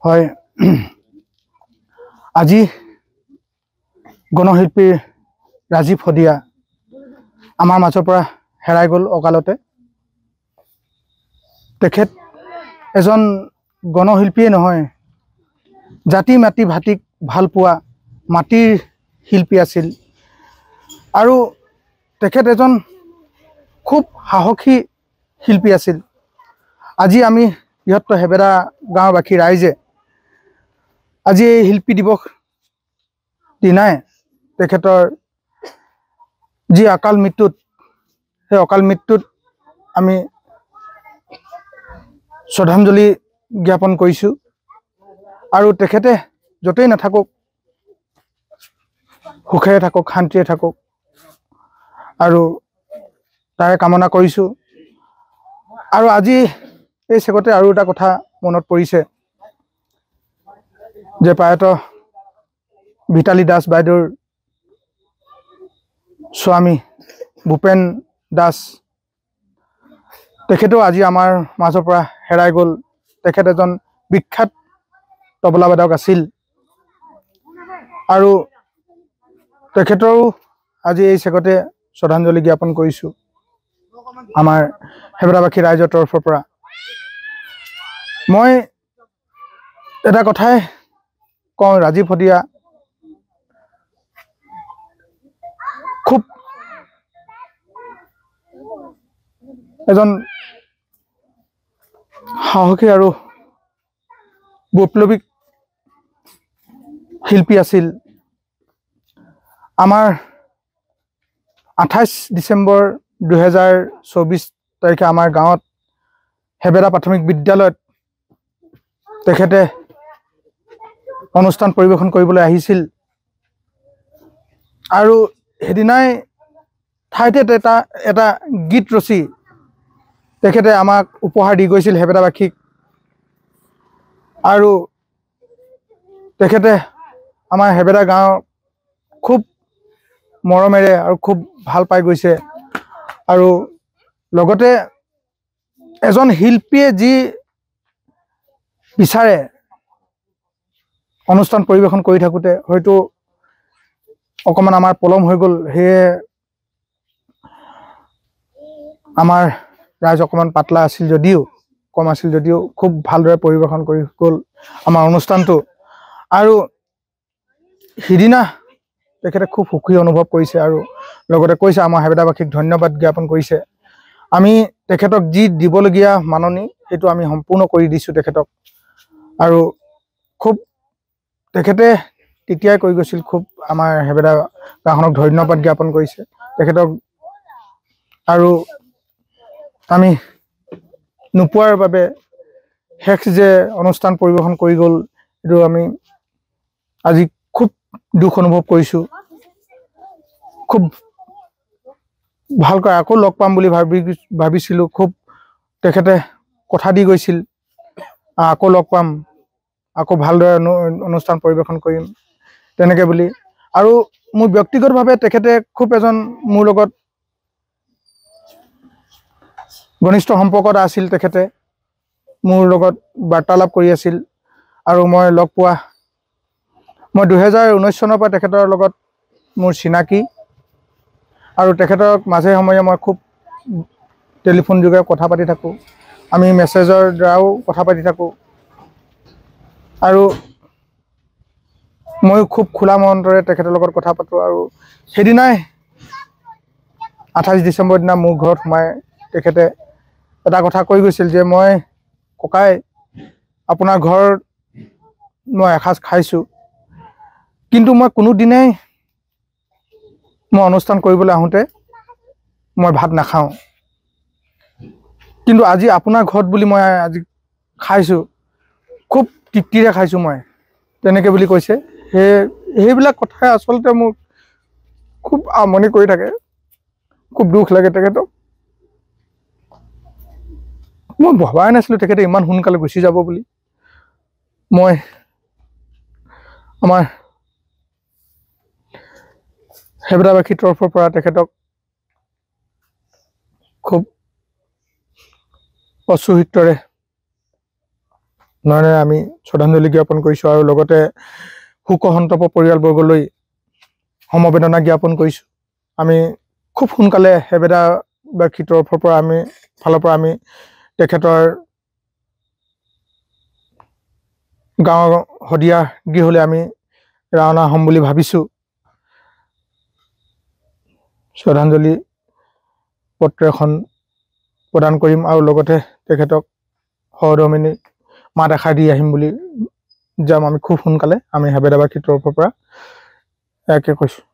হয় আজি গণশিল্পী ৰাজীৱ শদিয়া আমাৰ মাজৰ পৰা হেৰাই গ'ল অকালতে। তেখেত এজন গণশিল্পীয়ে নহয়, জাতি মাটি ভাটিক ভাল পোৱা মাটিৰ শিল্পী আছিল আৰু তেখেত এজন খুব সাহসী শিল্পী আছিল। আজি আমি বৃহত্তৰ হেবেৰা গাঁওবাসী ৰাইজে আজি এই শিল্পী দিৱস দিনাই তেখেতৰ যি অকাল মৃত্যুত সেই অকাল মৃত্যুত আমি শ্ৰদ্ধাঞ্জলি জ্ঞাপন কৰিছোঁ আৰু তেখেতে য'তেই নাথাকক সুখেৰে থাকক, শান্তিৰে থাকক আৰু তাৰে কামনা কৰিছোঁ। আৰু আজি এই চেগতে আৰু এটা কথা মনত পৰিছে যে প্ৰয়াত ভিতালী দাস বাইদেউৰ স্বামী ভূপেন দাস তেখেতেও আজি আমাৰ মাজৰ পৰা হেৰাই গ'ল। তেখেত এজন বিখ্যাত তবলাবাদক আছিল আৰু তেখেতৰো আজি এই চেগতে শ্ৰদ্ধাঞ্জলি জ্ঞাপন কৰিছোঁ আমাৰ হেবেৰাবাসী ৰাইজৰ তৰফৰ পৰা। মই এটা কথাই কওঁ, ৰাজীৱ শদিয়া খুব এজন সাহসী আৰু বৈপ্লৱিক শিল্পী আছিল। আমাৰ 28 ডিচেম্বৰ 2024 তাৰিখে আমাৰ গাঁৱত হেবেৰা প্ৰাথমিক বিদ্যালয়ত তেখেতে অনুষ্ঠান পৰিৱেশন কৰিবলৈ আহিছিল আৰু সেইদিনাই ঠাইতে এটা গীত ৰচি তেখেতে আমাক উপহাৰ দি গৈছিল হেবেৰাবাসীক। আৰু তেখেতে আমাৰ হেবেৰা গাঁও খুব মৰমেৰে আৰু খুব ভাল পাই গৈছে আৰু লগতে এজন শিল্পীয়ে যি বিচাৰে অনুষ্ঠান পৰিৱেশন কৰি থাকোঁতে হয়তো অকণমান আমাৰ পলম হৈ গ'ল, সেয়ে আমাৰ ৰাইজ অকণমান পাতলা আছিল যদিও, কম আছিল যদিও খুব ভালদৰে পৰিৱেশন কৰি গ'ল আমাৰ অনুষ্ঠানটো। আৰু সিদিনা তেখেতে খুব সুখী অনুভৱ কৰিছে আৰু লগতে কৈছে আমাৰ হেবেৰাবাসীক ধন্যবাদ জ্ঞাপন কৰিছে। আমি তেখেতক যি দিবলগীয়া মাননি সেইটো আমি সম্পূৰ্ণ কৰি দিছোঁ তেখেতক। আৰু খুব তেখেতে তেতিয়াই কৈ গৈছিল, খুব আমাৰ হেবেৰা গাঁওখনক ধন্যবাদ জ্ঞাপন কৰিছে তেখেতক। আৰু আমি নোপোৱাৰ বাবে শেষ যে অনুষ্ঠান পৰিৱেশন কৰি গ'ল এইটো আমি আজি খুব দুখ অনুভৱ কৰিছোঁ। খুব ভালকৈ আকৌ লগ পাম বুলি ভাবিছিলোঁ। খুব তেখেতে কথা দি গৈছিল আকৌ লগ পাম, আকৌ ভালদৰে অনুষ্ঠান পৰিৱেশন কৰিম তেনেকৈ বুলি। আৰু মোৰ ব্যক্তিগতভাৱে তেখেতে খুব এজন মোৰ লগত ঘনিষ্ঠ সম্পৰ্কত আছিল। তেখেতে মোৰ লগত বাৰ্তালাপ কৰি আছিল আৰু মই লগ পোৱা, মই 2019 চনৰ পৰা তেখেতৰ লগত মোৰ চিনাকি আৰু তেখেতৰ মাজে সময়ে মই খুব টেলিফোন যোগে কথা পাতি থাকোঁ, আমি মেছেজৰ দ্বাৰাও কথা পাতি থাকোঁ আৰু ময়ো খুব খোলা মনেৰে তেখেতৰ লগত কথা পাতোঁ। আৰু সেইদিনাই 28 ডিচেম্বৰ দিনা মোৰ ঘৰত সোমাই তেখেতে এটা কথা কৈ গৈছিল যে মই ককাই আপোনাৰ ঘৰত মই এসাঁজ খাইছোঁ, কিন্তু মই কোনোদিনেই মই অনুষ্ঠান কৰিবলৈ আহোঁতে মই ভাত নাখাওঁ, কিন্তু আজি আপোনাৰ ঘৰত বুলি মই আজি খাইছোঁ, খুব তৃপ্তিৰে খাইছোঁ মই, তেনেকৈ বুলি কৈছে। সেইবিলাক কথাই আচলতে মোক খুব আমনি কৰি থাকে, খুব দুখ লাগে তেখেতক। মই ভবাই নাছিলোঁ তেখেতে ইমান সোনকালে গুচি যাব বুলি। মই আমাৰ হেবেৰাবাসীৰ তৰফৰ পৰা তেখেতক খুব অশ্ৰুসিক্তৰে ধৰণে আমি শ্ৰদ্ধাঞ্জলি জ্ঞাপন কৰিছোঁ আৰু লগতে শোকসন্তপ্ত পৰিয়ালবৰ্গলৈ সমবেদনা জ্ঞাপন কৰিছোঁ। আমি খুব সোনকালে হেবেদাবাসীৰ ফালৰ পৰা আমি তেখেতৰ গাঁৱৰ শদিয়া গৃহলৈ আমি ৰাওনা হ'ম বুলি ভাবিছোঁ। শ্ৰদ্ধাঞ্জলি পত্ৰ এখন প্ৰদান কৰিম আৰু লগতে তেখেতক সহধৰ্মিনী মাত এষাৰ দি আহিম বুলি যাম আমি খুব সোনকালে। আমি হেবেদাবাসীৰ তৰফৰ পৰা ইয়াকে কৈছোঁ।